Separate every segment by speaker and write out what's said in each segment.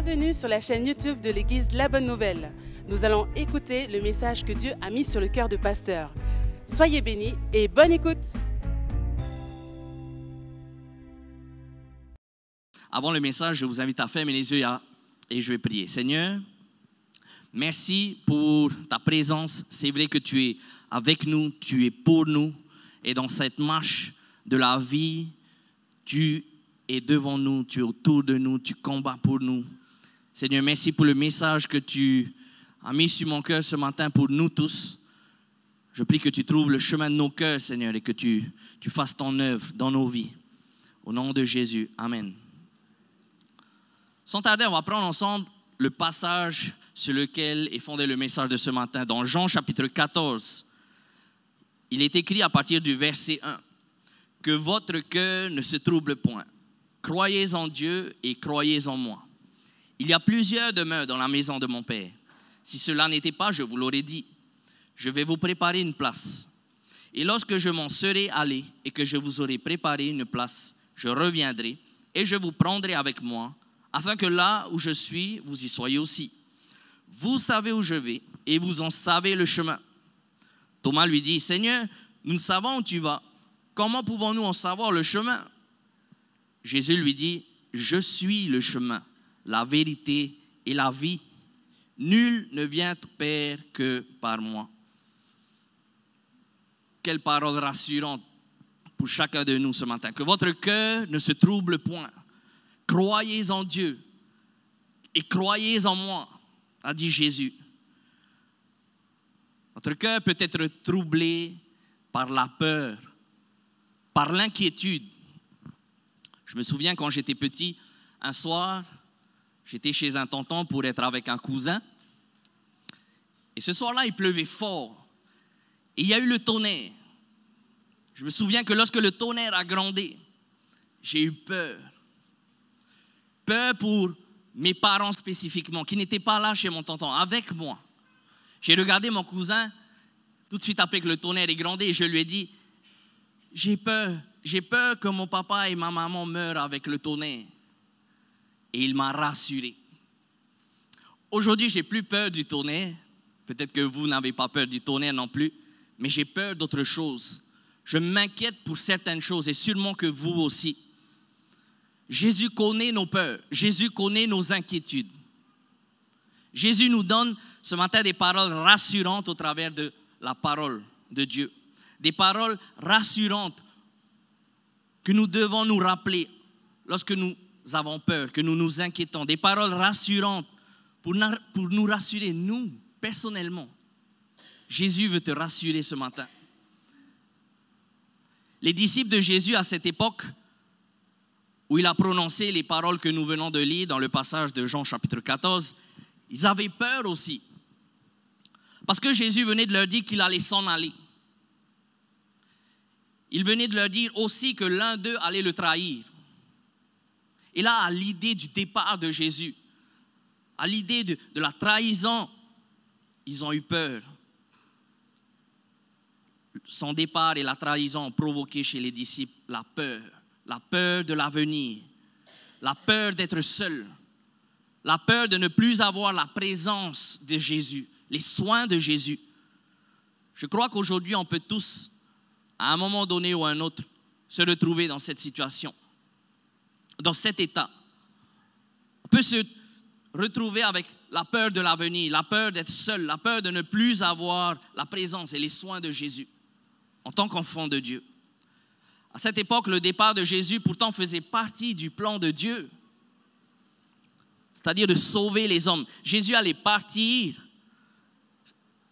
Speaker 1: Bienvenue sur la chaîne YouTube de l'église La Bonne Nouvelle. Nous allons écouter le message que Dieu a mis sur le cœur de Pasteur. Soyez bénis et bonne écoute.
Speaker 2: Avant le message, je vous invite à fermer les yeux et je vais prier. Seigneur, merci pour ta présence. C'est vrai que tu es avec nous, tu es pour nous. Et dans cette marche de la vie, tu es devant nous, tu es autour de nous, tu combats pour nous. Seigneur, merci pour le message que tu as mis sur mon cœur ce matin pour nous tous. Je prie que tu trouves le chemin de nos cœurs, Seigneur, et que tu fasses ton œuvre dans nos vies. Au nom de Jésus, Amen. Sans tarder, on va prendre ensemble le passage sur lequel est fondé le message de ce matin. Dans Jean chapitre 14, il est écrit à partir du verset 1. « Que votre cœur ne se trouble point. Croyez en Dieu et croyez en moi. Il y a plusieurs demeures dans la maison de mon Père. Si cela n'était pas, je vous l'aurais dit. Je vais vous préparer une place. Et lorsque je m'en serai allé et que je vous aurai préparé une place, je reviendrai et je vous prendrai avec moi, afin que là où je suis, vous y soyez aussi. Vous savez où je vais et vous en savez le chemin. » Thomas lui dit, « Seigneur, nous savons où tu vas. Comment pouvons-nous en savoir le chemin ?» Jésus lui dit, « Je suis le chemin, la vérité et la vie. Nul ne vient au Père que par moi. » Quelle parole rassurante pour chacun de nous ce matin. Que votre cœur ne se trouble point. Croyez en Dieu et croyez en moi, a dit Jésus. Notre cœur peut être troublé par la peur, par l'inquiétude. Je me souviens quand j'étais petit, un soir, j'étais chez un tonton pour être avec un cousin. Et ce soir-là, il pleuvait fort. Et il y a eu le tonnerre. Je me souviens que lorsque le tonnerre a grondé, j'ai eu peur. Peur pour mes parents spécifiquement, qui n'étaient pas là chez mon tonton, avec moi. J'ai regardé mon cousin, tout de suite après que le tonnerre est grondé, et je lui ai dit, j'ai peur que mon papa et ma maman meurent avec le tonnerre. Et il m'a rassuré. Aujourd'hui, j'ai plus peur du tonnerre. Peut-être que vous n'avez pas peur du tonnerre non plus, mais j'ai peur d'autre chose. Je m'inquiète pour certaines choses et sûrement que vous aussi. Jésus connaît nos peurs. Jésus connaît nos inquiétudes. Jésus nous donne ce matin des paroles rassurantes au travers de la parole de Dieu. Des paroles rassurantes que nous devons nous rappeler lorsque nous avons peur, que nous nous inquiétons. Des paroles rassurantes pour nous rassurer, nous, personnellement. Jésus veut te rassurer ce matin. Les disciples de Jésus à cette époque, où il a prononcé les paroles que nous venons de lire dans le passage de Jean chapitre 14, ils avaient peur aussi. Parce que Jésus venait de leur dire qu'il allait s'en aller. Il venait de leur dire aussi que l'un d'eux allait le trahir. Et là, à l'idée du départ de Jésus, à l'idée de la trahison, ils ont eu peur. Son départ et la trahison ont provoqué chez les disciples la peur de l'avenir, la peur d'être seul, la peur de ne plus avoir la présence de Jésus, les soins de Jésus. Je crois qu'aujourd'hui, on peut tous, à un moment donné ou à un autre, se retrouver dans cette situation, dans cet état. On peut se retrouver avec la peur de l'avenir, la peur d'être seul, la peur de ne plus avoir la présence et les soins de Jésus en tant qu'enfant de Dieu. À cette époque, le départ de Jésus pourtant faisait partie du plan de Dieu, c'est-à-dire de sauver les hommes. Jésus allait partir,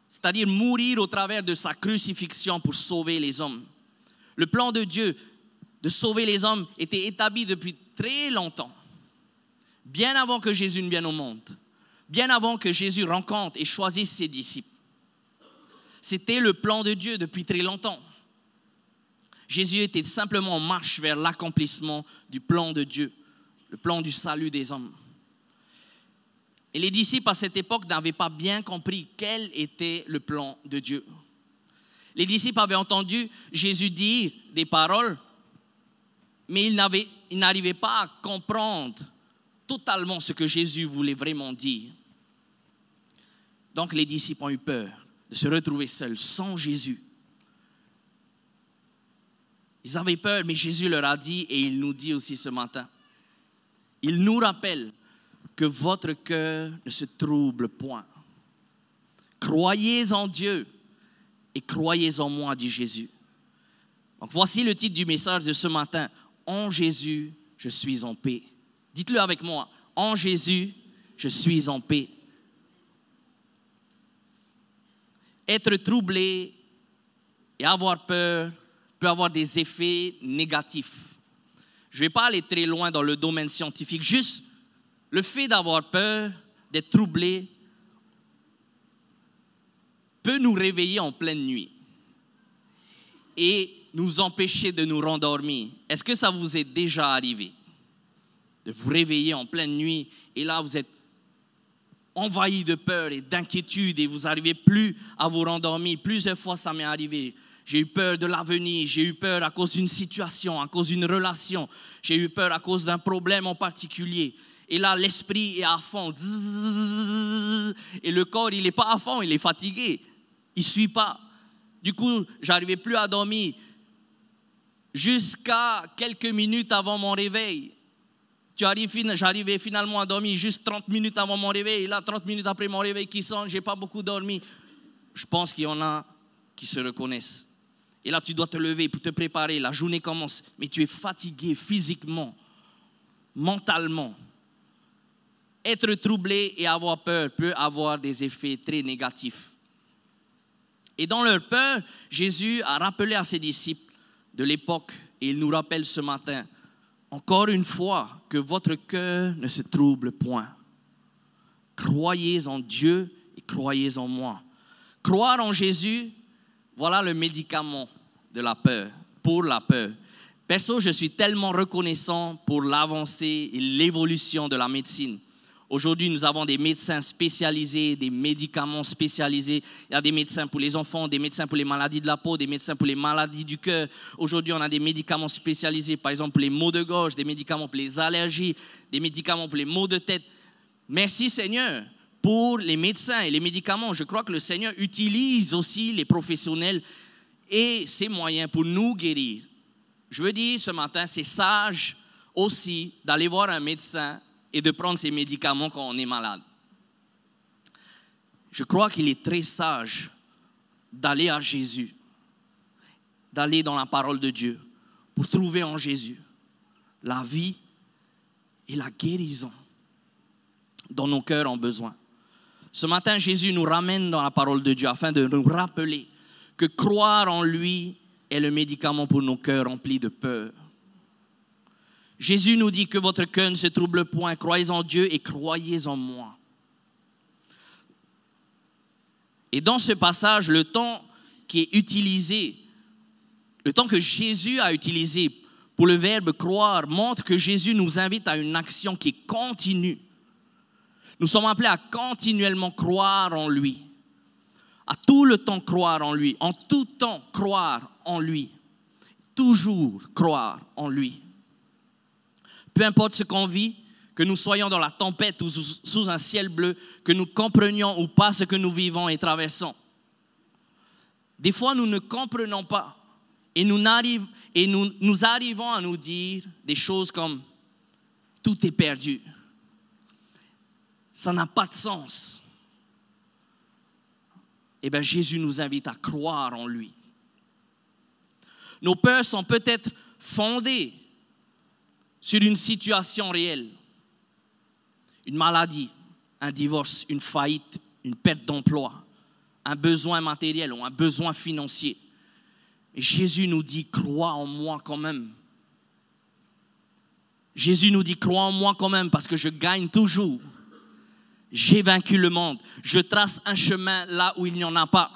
Speaker 2: c'est-à-dire mourir au travers de sa crucifixion pour sauver les hommes. Le plan de Dieu de sauver les hommes était établi depuis très longtemps, bien avant que Jésus ne vienne au monde, bien avant que Jésus rencontre et choisisse ses disciples. C'était le plan de Dieu depuis très longtemps. Jésus était simplement en marche vers l'accomplissement du plan de Dieu, le plan du salut des hommes. Et les disciples à cette époque n'avaient pas bien compris quel était le plan de Dieu. Les disciples avaient entendu Jésus dire des paroles, mais ils n'arrivaient pas à comprendre totalement ce que Jésus voulait vraiment dire. Donc les disciples ont eu peur de se retrouver seuls, sans Jésus. Ils avaient peur, mais Jésus leur a dit, et il nous dit aussi ce matin, il nous rappelle que votre cœur ne se trouble point. Croyez en Dieu et croyez en moi, dit Jésus. Donc voici le titre du message de ce matin. En Jésus, je suis en paix. Dites-le avec moi. En Jésus, je suis en paix. Être troublé et avoir peur peut avoir des effets négatifs. Je ne vais pas aller très loin dans le domaine scientifique. Juste le fait d'avoir peur, d'être troublé, peut nous réveiller en pleine nuit et nous empêcher de nous rendormir. Est-ce que ça vous est déjà arrivé de vous réveiller en pleine nuit et là vous êtes envahi de peur et d'inquiétude et vous n'arrivez plus à vous rendormir? Plusieurs fois ça m'est arrivé. J'ai eu peur de l'avenir, j'ai eu peur à cause d'une situation, à cause d'une relation, j'ai eu peur à cause d'un problème en particulier. Et là, l'esprit est à fond. Et le corps, il n'est pas à fond, il est fatigué. Il ne suit pas. Du coup, je n'arrivais plus à dormir jusqu'à quelques minutes avant mon réveil. J'arrivais finalement à dormir juste 30 minutes avant mon réveil. Et là, 30 minutes après mon réveil qui sonne, je n'ai pas beaucoup dormi. Je pense qu'il y en a qui se reconnaissent. Et là, tu dois te lever pour te préparer. La journée commence, mais tu es fatigué physiquement, mentalement. Être troublé et avoir peur peut avoir des effets très négatifs. Et dans leur peur, Jésus a rappelé à ses disciples de l'époque, et il nous rappelle ce matin, encore une fois, que votre cœur ne se trouble point. Croyez en Dieu et croyez en moi. Croire en Jésus, voilà le médicament de la peur, pour la peur. Perso, je suis tellement reconnaissant pour l'avancée et l'évolution de la médecine. Aujourd'hui, nous avons des médecins spécialisés, des médicaments spécialisés. Il y a des médecins pour les enfants, des médecins pour les maladies de la peau, des médecins pour les maladies du cœur. Aujourd'hui, on a des médicaments spécialisés, par exemple pour les maux de gorge, des médicaments pour les allergies, des médicaments pour les maux de tête. Merci Seigneur pour les médecins et les médicaments. Je crois que le Seigneur utilise aussi les professionnels et ses moyens pour nous guérir. Je veux dire ce matin, c'est sage aussi d'aller voir un médecin et de prendre ses médicaments quand on est malade. Je crois qu'il est très sage d'aller à Jésus, d'aller dans la parole de Dieu pour trouver en Jésus la vie et la guérison dont nos cœurs ont besoin. Ce matin, Jésus nous ramène dans la parole de Dieu afin de nous rappeler que croire en lui est le médicament pour nos cœurs remplis de peur. Jésus nous dit que votre cœur ne se trouble point. Croyez en Dieu et croyez en moi. Et dans ce passage, le temps qui est utilisé, le temps que Jésus a utilisé pour le verbe croire, montre que Jésus nous invite à une action qui est continue. Nous sommes appelés à continuellement croire en lui. À tout le temps croire en lui. En tout temps croire en lui. Toujours croire en lui. Peu importe ce qu'on vit, que nous soyons dans la tempête ou sous un ciel bleu, que nous comprenions ou pas ce que nous vivons et traversons. Des fois, nous ne comprenons pas et nous arrivons à nous dire des choses comme « tout est perdu ». Ça n'a pas de sens. Eh bien, Jésus nous invite à croire en lui. Nos peurs sont peut-être fondées sur une situation réelle, une maladie, un divorce, une faillite, une perte d'emploi, un besoin matériel ou un besoin financier. Et Jésus nous dit, crois en moi quand même. Jésus nous dit, crois en moi quand même parce que je gagne toujours. J'ai vaincu le monde. Je trace un chemin là où il n'y en a pas.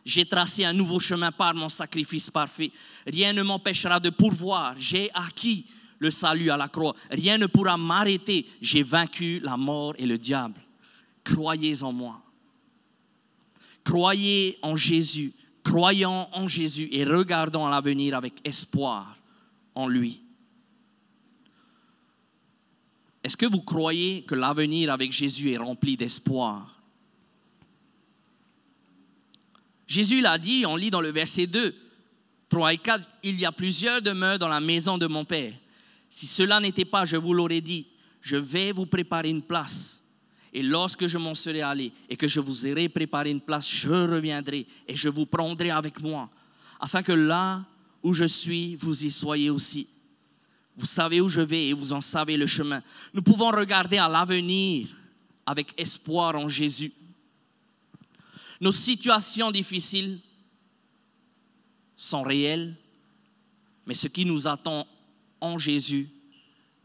Speaker 2: J'ai tracé un nouveau chemin par mon sacrifice parfait. Rien ne m'empêchera de pourvoir. J'ai acquis le salut à la croix. Rien ne pourra m'arrêter. J'ai vaincu la mort et le diable. Croyez en moi. Croyez en Jésus. Croyons en Jésus et regardons à l'avenir avec espoir en lui. Est-ce que vous croyez que l'avenir avec Jésus est rempli d'espoir? Jésus l'a dit, on lit dans le verset 2, 3 et 4, « Il y a plusieurs demeures dans la maison de mon Père. Si cela n'était pas, je vous l'aurais dit, je vais vous préparer une place. Et lorsque je m'en serai allé et que je vous aurai préparé une place, je reviendrai et je vous prendrai avec moi, afin que là où je suis, vous y soyez aussi. Vous savez où je vais et vous en savez le chemin. » Nous pouvons regarder à l'avenir avec espoir en Jésus. Nos situations difficiles sont réelles, mais ce qui nous attend en Jésus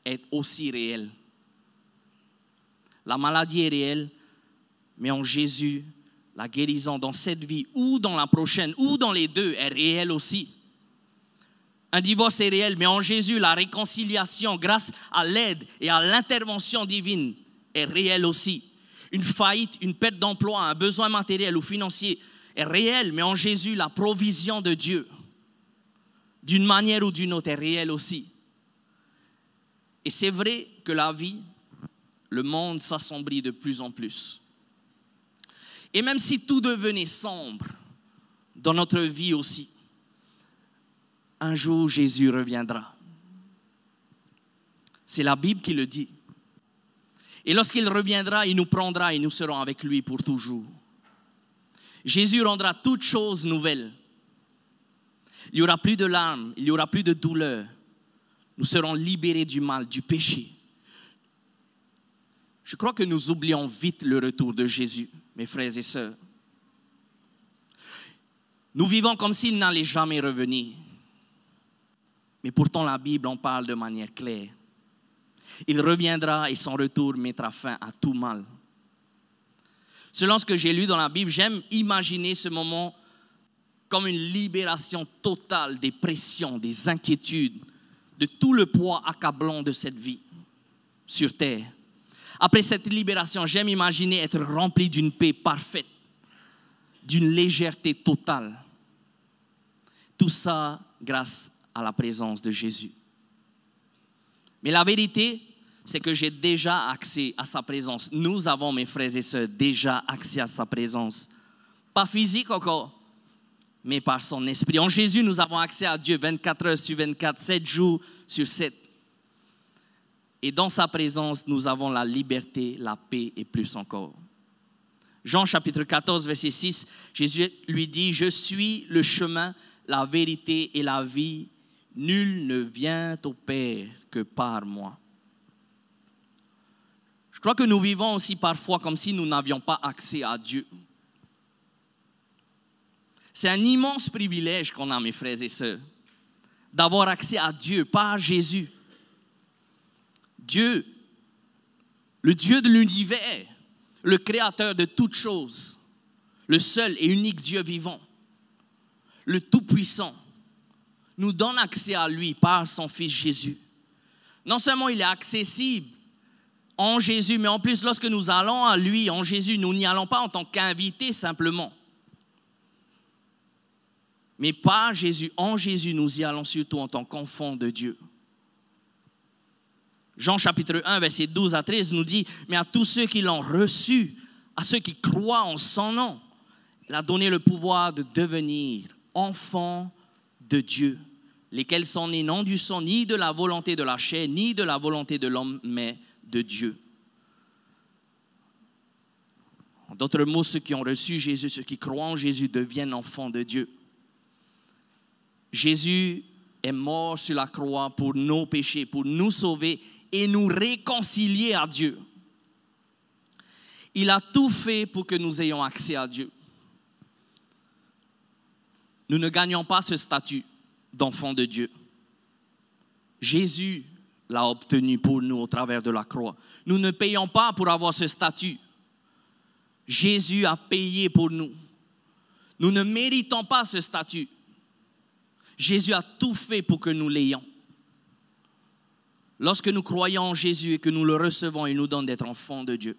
Speaker 2: est aussi réel. La maladie est réelle, mais en Jésus, la guérison dans cette vie ou dans la prochaine ou dans les deux est réelle aussi. Un divorce est réel, mais en Jésus, la réconciliation grâce à l'aide et à l'intervention divine est réelle aussi. Une faillite, une perte d'emploi, un besoin matériel ou financier est réel, mais en Jésus, la provision de Dieu, d'une manière ou d'une autre, est réelle aussi. Et c'est vrai que la vie, le monde s'assombrit de plus en plus. Et même si tout devenait sombre dans notre vie aussi, un jour Jésus reviendra. C'est la Bible qui le dit. Et lorsqu'il reviendra, il nous prendra et nous serons avec lui pour toujours. Jésus rendra toutes choses nouvelles. Il n'y aura plus de larmes, il n'y aura plus de douleur. Nous serons libérés du mal, du péché. Je crois que nous oublions vite le retour de Jésus, mes frères et sœurs. Nous vivons comme s'il n'allait jamais revenir. Mais pourtant, la Bible en parle de manière claire. Il reviendra et son retour mettra fin à tout mal. Selon ce que j'ai lu dans la Bible, j'aime imaginer ce moment comme une libération totale des pressions, des inquiétudes, de tout le poids accablant de cette vie sur terre. Après cette libération, j'aime imaginer être rempli d'une paix parfaite, d'une légèreté totale. Tout ça grâce à la présence de Jésus. Mais la vérité, c'est que j'ai déjà accès à sa présence. Nous avons, mes frères et sœurs, déjà accès à sa présence. Pas physique encore, mais par son esprit. En Jésus, nous avons accès à Dieu 24 heures sur 24, 7 jours sur 7. Et dans sa présence, nous avons la liberté, la paix et plus encore. Jean chapitre 14, verset 6, Jésus lui dit, « Je suis le chemin, la vérité et la vie. Nul ne vient au Père que par moi. » Je crois que nous vivons aussi parfois comme si nous n'avions pas accès à Dieu. C'est un immense privilège qu'on a, mes frères et sœurs, d'avoir accès à Dieu par Jésus. Dieu, le Dieu de l'univers, le créateur de toutes choses, le seul et unique Dieu vivant, le Tout-Puissant, nous donne accès à lui par son Fils Jésus. Non seulement il est accessible en Jésus, mais en plus lorsque nous allons à lui en Jésus, nous n'y allons pas en tant qu'invités simplement. Mais par Jésus, en Jésus, nous y allons surtout en tant qu'enfants de Dieu. Jean chapitre 1, verset 12 à 13 nous dit, « Mais à tous ceux qui l'ont reçu, à ceux qui croient en son nom, il a donné le pouvoir de devenir enfants de Dieu, lesquels sont nés non du sang, ni de la volonté de la chair, ni de la volonté de l'homme, mais de Dieu. » En d'autres mots, ceux qui ont reçu Jésus, ceux qui croient en Jésus deviennent enfants de Dieu. Jésus est mort sur la croix pour nos péchés, pour nous sauver et nous réconcilier à Dieu. Il a tout fait pour que nous ayons accès à Dieu. Nous ne gagnons pas ce statut d'enfants de Dieu. Jésus l'a obtenu pour nous au travers de la croix. Nous ne payons pas pour avoir ce statut. Jésus a payé pour nous. Nous ne méritons pas ce statut. Jésus a tout fait pour que nous l'ayons. Lorsque nous croyons en Jésus et que nous le recevons, il nous donne d'être enfants de Dieu.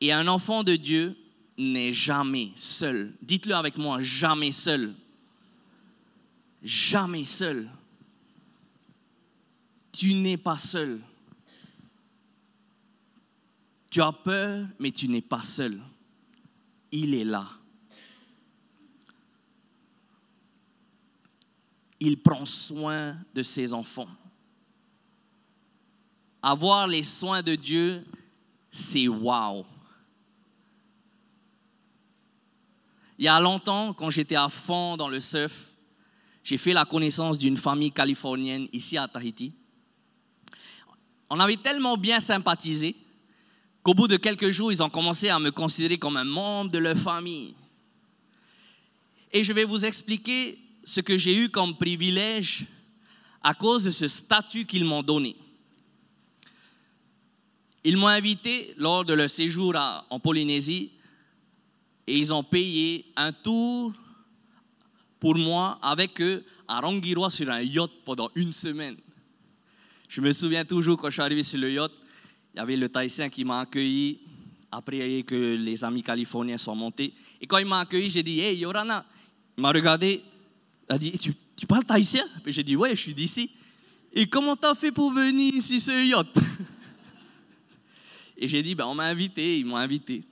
Speaker 2: Et un enfant de Dieu n'est jamais seul. Dites-le avec moi, jamais seul. Jamais seul. Tu n'es pas seul. Tu as peur, mais tu n'es pas seul. Il est là. Il prend soin de ses enfants. Avoir les soins de Dieu, c'est wow. Il y a longtemps, quand j'étais à fond dans le surf, j'ai fait la connaissance d'une famille californienne ici à Tahiti. On avait tellement bien sympathisé qu'au bout de quelques jours, ils ont commencé à me considérer comme un membre de leur famille. Et je vais vous expliquer ce que j'ai eu comme privilège à cause de ce statut qu'ils m'ont donné. Ils m'ont invité lors de leur séjour en Polynésie et ils ont payé un tour pour moi avec eux à Rangiroa sur un yacht pendant une semaine. Je me souviens toujours quand je suis arrivé sur le yacht, il y avait le Tahitien qui m'a accueilli après que les amis californiens sont montés. Et quand il m'a accueilli, j'ai dit « Hey Yorana !» Il m'a regardé, il a dit « Tu parles tahitien ?» Puis j'ai dit « Ouais, je suis d'ici. » Et comment t'as fait pour venir sur ce yacht? Et j'ai dit « On m'a invité, ils m'ont invité. »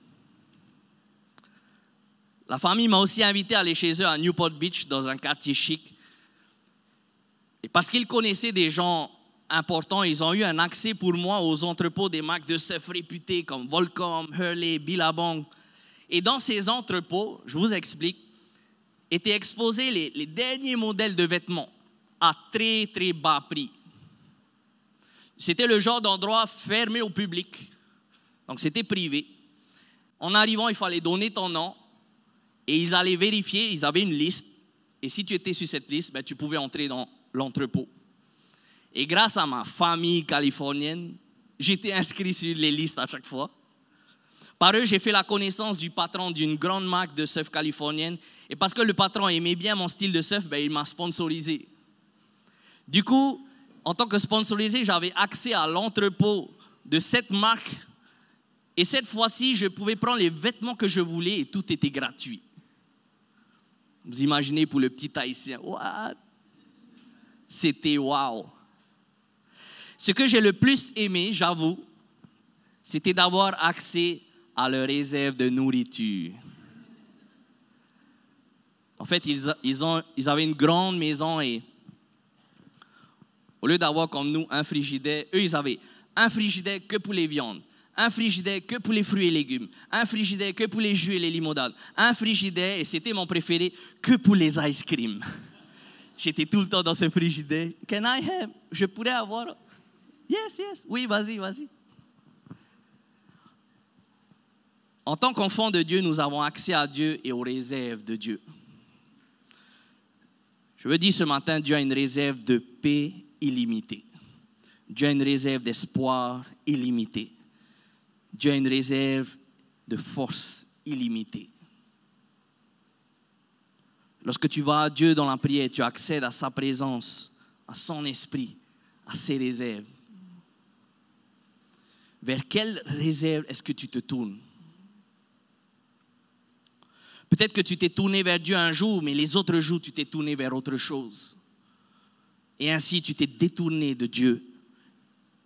Speaker 2: La famille m'a aussi invité à aller chez eux à Newport Beach, dans un quartier chic. Et parce qu'ils connaissaient des gens importants, ils ont eu un accès pour moi aux entrepôts des marques de surf réputées comme Volcom, Hurley, Billabong. Et dans ces entrepôts, je vous explique, étaient exposés les derniers modèles de vêtements à très très bas prix. C'était le genre d'endroit fermé au public, donc c'était privé. En arrivant, il fallait donner ton nom et ils allaient vérifier, ils avaient une liste. Et si tu étais sur cette liste, tu pouvais entrer dans l'entrepôt. Et grâce à ma famille californienne, j'étais inscrit sur les listes à chaque fois. Par eux, j'ai fait la connaissance du patron d'une grande marque de surf californienne. Et parce que le patron aimait bien mon style de surf, il m'a sponsorisé. Du coup, en tant que sponsorisé, j'avais accès à l'entrepôt de cette marque. Et cette fois-ci, je pouvais prendre les vêtements que je voulais et tout était gratuit. Vous imaginez pour le petit Haïtien, what? C'était wow. Ce que j'ai le plus aimé, j'avoue, c'était d'avoir accès à leur réserve de nourriture. En fait, ils avaient une grande maison et au lieu d'avoir comme nous un frigidaire, eux, ils avaient un frigidaire que pour les viandes, un frigidaire que pour les fruits et légumes, un frigidaire que pour les jus et les limonades, un frigidaire, et c'était mon préféré, que pour les ice cream. J'étais tout le temps dans ce frigidaire. Can I have? Je pourrais avoir? Yes. Oui, vas-y. En tant qu'enfants de Dieu, nous avons accès à Dieu et aux réserves de Dieu. Je veux dire ce matin, Dieu a une réserve de paix illimitée. Dieu a une réserve d'espoir illimitée. Dieu a une réserve de force illimitée. Lorsque tu vas à Dieu dans la prière, tu accèdes à sa présence, à son esprit, à ses réserves. Vers quelle réserve est-ce que tu te tournes? Peut-être que tu t'es tourné vers Dieu un jour, mais les autres jours, tu t'es tourné vers autre chose. Et ainsi, tu t'es détourné de Dieu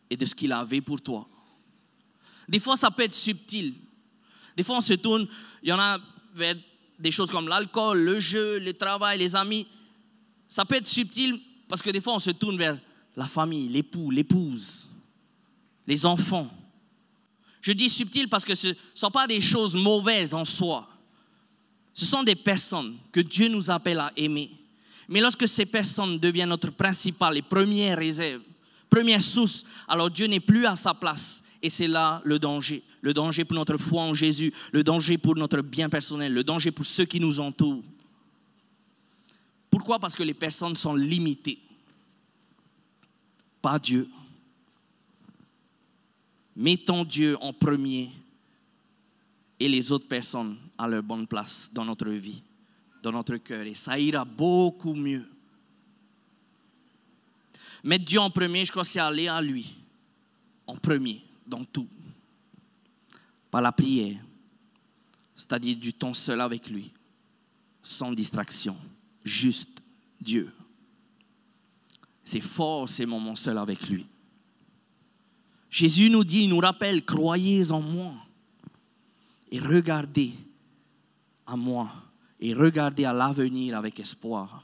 Speaker 2: et de ce qu'il avait pour toi. Des fois, ça peut être subtil. Des fois, on se tourne, il y en a vers des choses comme l'alcool, le jeu, le travail, les amis. Ça peut être subtil parce que des fois, on se tourne vers la famille, l'époux, l'épouse, les enfants. Je dis subtil parce que ce ne sont pas des choses mauvaises en soi. Ce sont des personnes que Dieu nous appelle à aimer. Mais lorsque ces personnes deviennent notre principale et première réserve, première source, alors Dieu n'est plus à sa place. Et c'est là le danger. Le danger pour notre foi en Jésus, le danger pour notre bien personnel, le danger pour ceux qui nous entourent. Pourquoi? Parce que les personnes sont limitées. Pas Dieu. Mettons Dieu en premier et les autres personnes à leur bonne place dans notre vie, dans notre cœur. Et ça ira beaucoup mieux. Mettre Dieu en premier, je crois que c'est aller à lui. En premier, dans tout. Par la prière. C'est-à-dire du temps seul avec lui. Sans distraction. Juste Dieu. C'est fort ces moments seuls avec lui. Jésus nous dit, il nous rappelle, croyez en moi et regardez à moi et regardez à l'avenir avec espoir.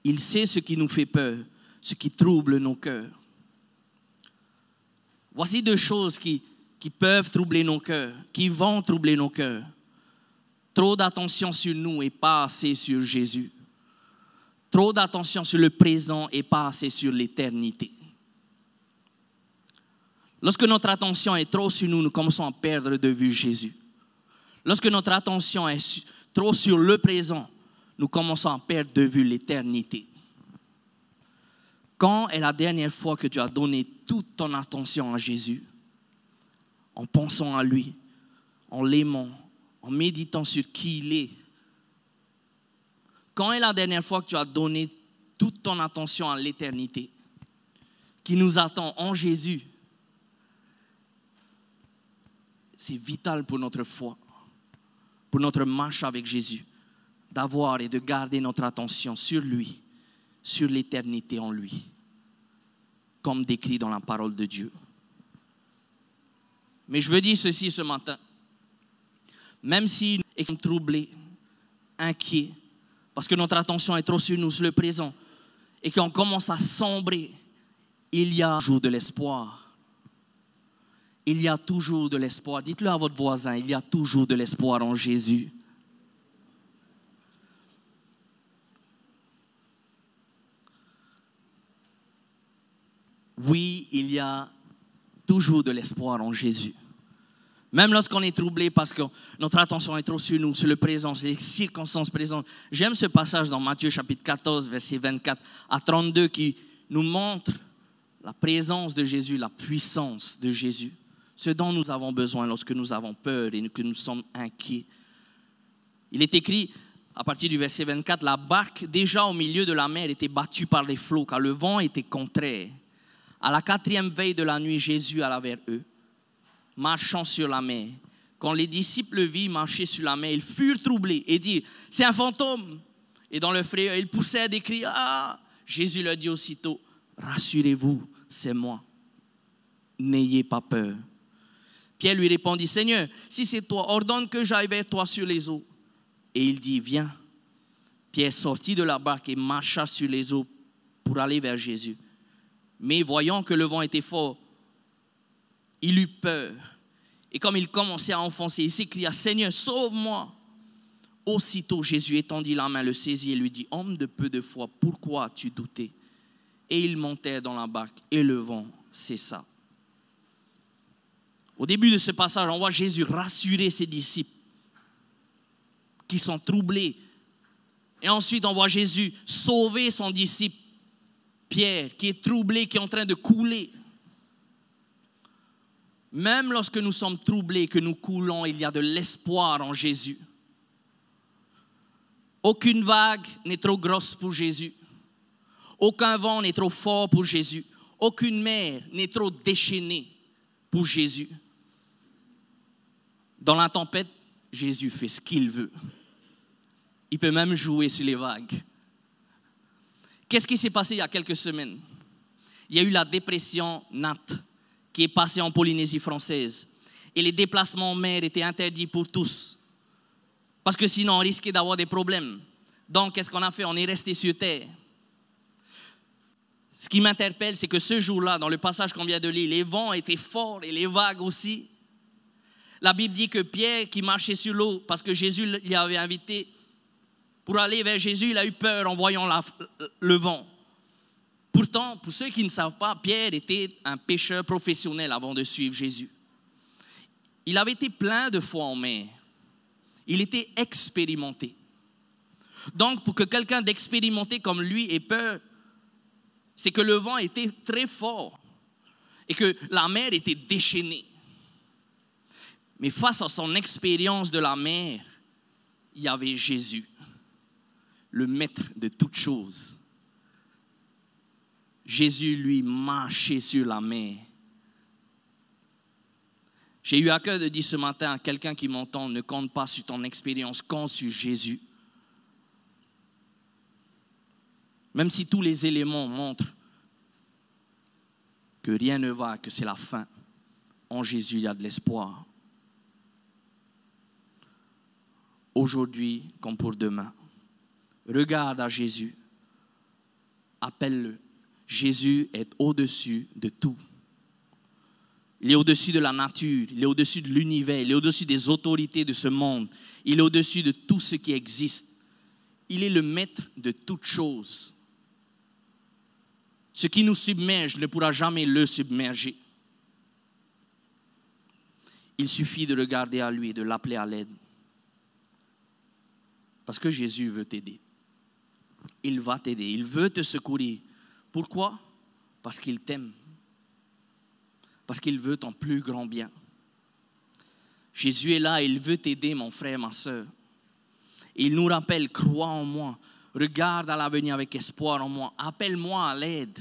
Speaker 2: Il sait ce qui nous fait peur, ce qui trouble nos cœurs. Voici deux choses qui peuvent troubler nos cœurs, qui vont troubler nos cœurs. Trop d'attention sur nous et pas assez sur Jésus. Trop d'attention sur le présent et pas assez sur l'éternité. Lorsque notre attention est trop sur nous, nous commençons à perdre de vue Jésus. Lorsque notre attention est trop sur le présent, nous commençons à perdre de vue l'éternité. Quand est la dernière fois que tu as donné toute ton attention à Jésus, en pensant à lui, en l'aimant, en méditant sur qui il est? Quand est la dernière fois que tu as donné toute ton attention à l'éternité qui nous attend en Jésus? C'est vital pour notre foi, pour notre marche avec Jésus, d'avoir et de garder notre attention sur lui, sur l'éternité en lui, comme décrit dans la parole de Dieu. Mais je veux dire ceci ce matin. Même si nous sommes troublés, inquiets, parce que notre attention est trop sur nous, sur le présent, et qu'on commence à sombrer, il y a toujours de l'espoir. Il y a toujours de l'espoir. Dites-le à votre voisin, il y a toujours de l'espoir en Jésus. Oui, il y a toujours de l'espoir en Jésus. Même lorsqu'on est troublé parce que notre attention est trop sur nous, sur le présent, sur les circonstances présentes. J'aime ce passage dans Matthieu chapitre 14, versets 24 à 32 qui nous montre la présence de Jésus, la puissance de Jésus. Ce dont nous avons besoin lorsque nous avons peur et que nous sommes inquiets. Il est écrit à partir du verset 24, la barque déjà au milieu de la mer était battue par les flots car le vent était contraire. À la 4e veille de la nuit, Jésus alla vers eux, marchant sur la mer. Quand les disciples le virent marcher sur la mer, ils furent troublés et dirent, c'est un fantôme. Et dans le frayeur, ils poussèrent des cris, ah! Jésus leur dit aussitôt, rassurez-vous, c'est moi. N'ayez pas peur. Pierre lui répondit, Seigneur, si c'est toi, ordonne que j'aille vers toi sur les eaux. Et il dit, viens. Pierre sortit de la barque et marcha sur les eaux pour aller vers Jésus. Mais voyant que le vent était fort, il eut peur. Et comme il commençait à enfoncer, il s'écria, Seigneur, sauve-moi. Aussitôt, Jésus étendit la main, le saisit et lui dit, homme de peu de foi, pourquoi as-tu douté? Et ils montèrent dans la barque et le vent cessa. Au début de ce passage, on voit Jésus rassurer ses disciples qui sont troublés. Et ensuite, on voit Jésus sauver son disciple Pierre, qui est troublé, qui est en train de couler. Même lorsque nous sommes troublés, que nous coulons, il y a de l'espoir en Jésus. Aucune vague n'est trop grosse pour Jésus. Aucun vent n'est trop fort pour Jésus. Aucune mer n'est trop déchaînée pour Jésus. Dans la tempête, Jésus fait ce qu'il veut. Il peut même jouer sur les vagues. Qu'est-ce qui s'est passé il y a quelques semaines? Il y a eu la dépression Nat qui est passée en Polynésie française. Et les déplacements en mer étaient interdits pour tous. Parce que sinon, on risquait d'avoir des problèmes. Donc, qu'est-ce qu'on a fait? On est resté sur terre. Ce qui m'interpelle, c'est que ce jour-là, dans le passage qu'on vient de lire, les vents étaient forts et les vagues aussi. La Bible dit que Pierre, qui marchait sur l'eau, parce que Jésus l'y avait invité, pour aller vers Jésus, il a eu peur en voyant le vent. Pourtant, pour ceux qui ne savent pas, Pierre était un pêcheur professionnel avant de suivre Jésus. Il avait été plein de foi en mer. Il était expérimenté. Donc, pour que quelqu'un d'expérimenté comme lui ait peur, c'est que le vent était très fort et que la mer était déchaînée. Mais face à son expérience de la mer, il y avait Jésus, le maître de toutes choses. Jésus, lui, marchait sur la mer. J'ai eu à cœur de dire ce matin à quelqu'un qui m'entend, ne compte pas sur ton expérience, compte sur Jésus. Même si tous les éléments montrent que rien ne va, que c'est la fin. En Jésus, il y a de l'espoir. Aujourd'hui comme pour demain. Regarde à Jésus. Appelle-le. Jésus est au-dessus de tout. Il est au-dessus de la nature, il est au-dessus de l'univers, il est au-dessus des autorités de ce monde. Il est au-dessus de tout ce qui existe. Il est le maître de toutes choses. Ce qui nous submerge ne pourra jamais le submerger. Il suffit de regarder à lui et de l'appeler à l'aide. Parce que Jésus veut t'aider. Il va t'aider, il veut te secourir. Pourquoi? Parce qu'il t'aime. Parce qu'il veut ton plus grand bien. Jésus est là, il veut t'aider, mon frère, ma soeur. Il nous rappelle, crois en moi, regarde à l'avenir avec espoir en moi, appelle-moi à l'aide,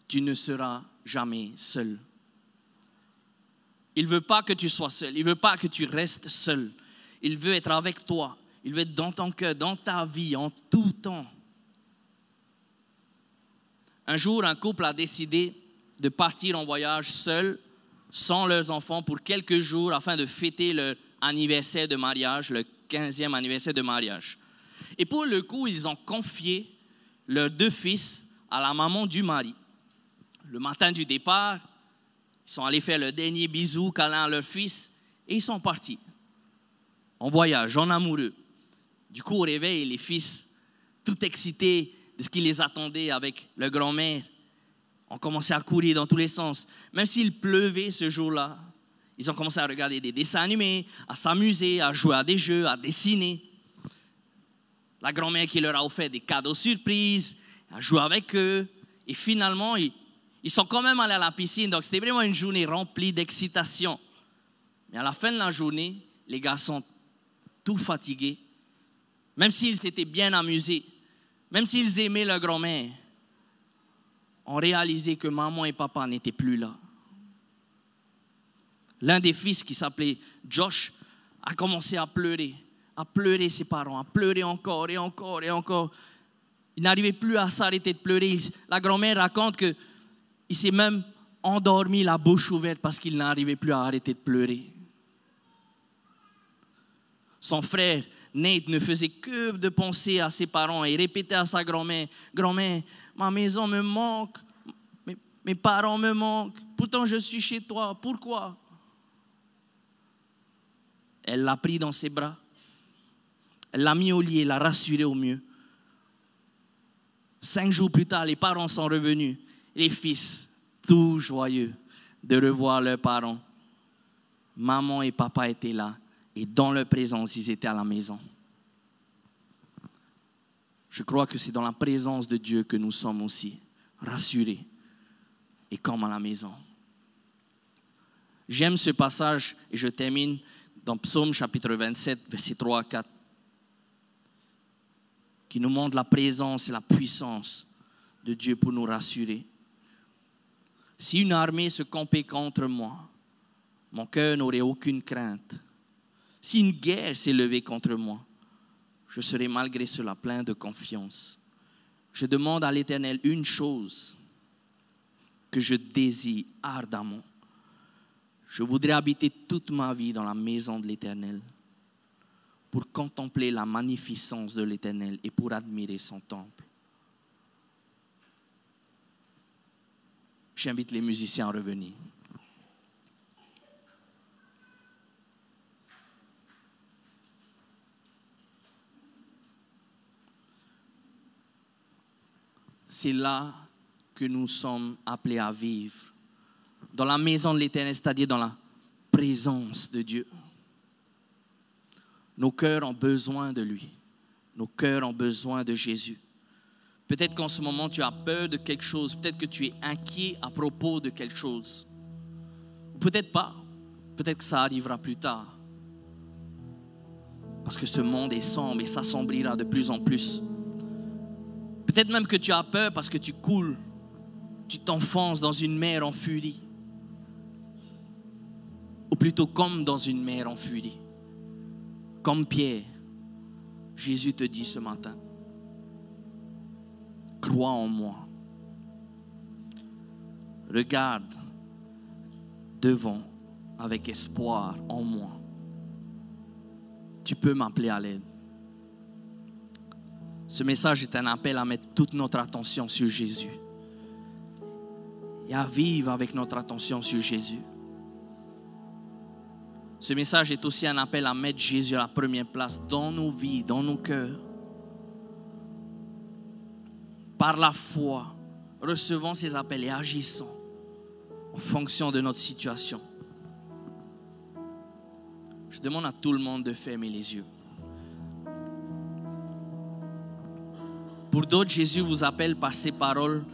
Speaker 2: tu ne seras jamais seul. Il ne veut pas que tu sois seul, il ne veut pas que tu restes seul. Il veut être avec toi, il veut être dans ton cœur, dans ta vie, en tout temps. Un jour, un couple a décidé de partir en voyage seul, sans leurs enfants, pour quelques jours, afin de fêter leur anniversaire de mariage, le 15e anniversaire de mariage. Et pour le coup, ils ont confié leurs 2 fils à la maman du mari. Le matin du départ, ils sont allés faire le dernier bisou, câlin à leur fils, et ils sont partis. En voyage, en amoureux. Du coup, au réveil, les fils, tout excités de ce qui les attendait avec leur grand-mère, ont commencé à courir dans tous les sens. Même s'il pleuvait ce jour-là, ils ont commencé à regarder des dessins animés, à s'amuser, à jouer à des jeux, à dessiner. La grand-mère qui leur a offert des cadeaux surprises, à jouer avec eux. Et finalement, ils sont quand même allés à la piscine. Donc, c'était vraiment une journée remplie d'excitation. Mais à la fin de la journée, les gars sont tout fatigués. Même s'ils s'étaient bien amusés, même s'ils aimaient leur grand-mère, ont réalisé que maman et papa n'étaient plus là. L'un des fils, qui s'appelait Josh, a commencé à pleurer ses parents, à pleurer encore et encore et encore. Il n'arrivait plus à s'arrêter de pleurer. La grand-mère raconte qu'il s'est même endormi la bouche ouverte parce qu'il n'arrivait plus à arrêter de pleurer. Son frère, Nate, ne faisait que de penser à ses parents et répétait à sa grand-mère, « Grand-mère, ma maison me manque, mes parents me manquent, pourtant je suis chez toi, pourquoi ?» Elle l'a pris dans ses bras, elle l'a mis au lit et l'a rassuré au mieux. 5 jours plus tard, les parents sont revenus, les fils, tout joyeux de revoir leurs parents. Maman et papa étaient là et dans leur présence, ils étaient à la maison. Je crois que c'est dans la présence de Dieu que nous sommes aussi rassurés et comme à la maison. J'aime ce passage et je termine dans Psaume chapitre 27, versets 3 à 4, qui nous montre la présence et la puissance de Dieu pour nous rassurer. Si une armée se campait contre moi, mon cœur n'aurait aucune crainte. Si une guerre s'est levée contre moi, je serai malgré cela plein de confiance. Je demande à l'Éternel une chose que je désire ardemment. Je voudrais habiter toute ma vie dans la maison de l'Éternel pour contempler la magnificence de l'Éternel et pour admirer son temple. J'invite les musiciens à revenir. C'est là que nous sommes appelés à vivre, dans la maison de l'Éternel, c'est-à-dire dans la présence de Dieu. Nos cœurs ont besoin de lui. Nos cœurs ont besoin de Jésus. Peut-être qu'en ce moment, tu as peur de quelque chose. Peut-être que tu es inquiet à propos de quelque chose. Peut-être pas. Peut-être que ça arrivera plus tard. Parce que ce monde est sombre et s'assombrira de plus en plus. Peut-être même que tu as peur parce que tu coules. Tu t'enfonces dans une mer en furie. Ou plutôt comme dans une mer en furie. Comme Pierre, Jésus te dit ce matin, crois en moi. Regarde devant avec espoir en moi, tu peux m'appeler à l'aide. Ce message est un appel à mettre toute notre attention sur Jésus et à vivre avec notre attention sur Jésus. Ce message est aussi un appel à mettre Jésus à la première place dans nos vies, dans nos cœurs. Par la foi, recevons ces appels et agissons en fonction de notre situation. Je demande à tout le monde de fermer les yeux. Pour d'autres, Jésus vous appelle par ces paroles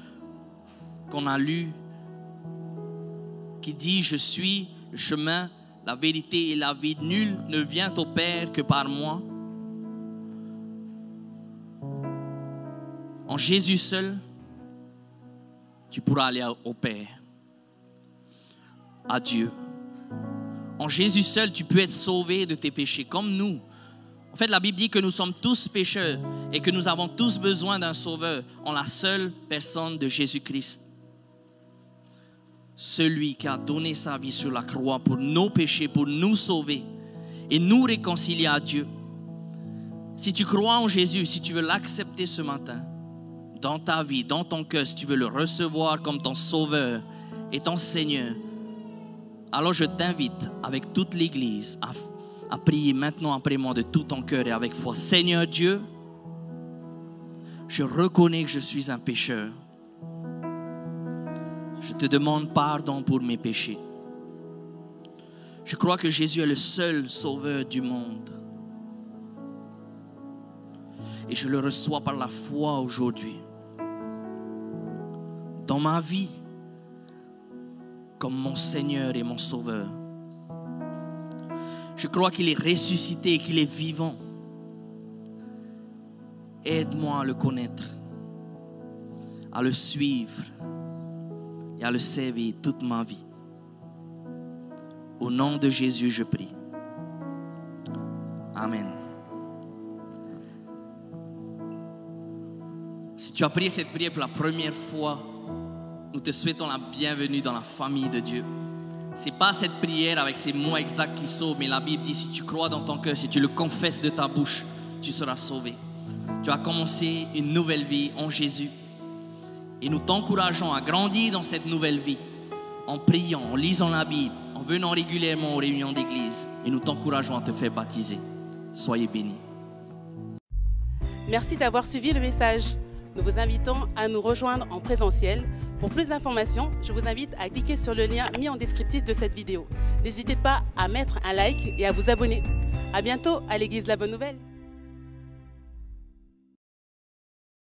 Speaker 2: qu'on a lues, qui dit « Je suis le chemin, la vérité et la vie. Nul ne vient au Père que par moi. » En Jésus seul, tu pourras aller au Père, à Dieu. En Jésus seul, tu peux être sauvé de tes péchés, comme nous. En fait, la Bible dit que nous sommes tous pécheurs et que nous avons tous besoin d'un sauveur en la seule personne de Jésus-Christ. Celui qui a donné sa vie sur la croix pour nos péchés, pour nous sauver et nous réconcilier à Dieu. Si tu crois en Jésus, si tu veux l'accepter ce matin, dans ta vie, dans ton cœur, si tu veux le recevoir comme ton sauveur et ton Seigneur, alors je t'invite avec toute l'Église à prier maintenant après moi de tout ton cœur et avec foi. Seigneur Dieu, je reconnais que je suis un pécheur. Je te demande pardon pour mes péchés. Je crois que Jésus est le seul sauveur du monde. Et je le reçois par la foi aujourd'hui. Dans ma vie, comme mon Seigneur et mon Sauveur. Je crois qu'il est ressuscité et qu'il est vivant. Aide-moi à le connaître, à le suivre et à le servir toute ma vie. Au nom de Jésus, je prie. Amen. Si tu as prié cette prière pour la première fois, nous te souhaitons la bienvenue dans la famille de Dieu. Ce n'est pas cette prière avec ces mots exacts qui sauvent, mais la Bible dit, si tu crois dans ton cœur, si tu le confesses de ta bouche, tu seras sauvé. Tu as commencé une nouvelle vie en Jésus. Et nous t'encourageons à grandir dans cette nouvelle vie, en priant, en lisant la Bible, en venant régulièrement aux réunions d'église. Et nous t'encourageons à te faire baptiser. Soyez bénis.
Speaker 1: Merci d'avoir suivi le message. Nous vous invitons à nous rejoindre en présentiel. Pour plus d'informations, je vous invite à cliquer sur le lien mis en descriptif de cette vidéo. N'hésitez pas à mettre un like et à vous abonner. À bientôt à l'Église La Bonne Nouvelle.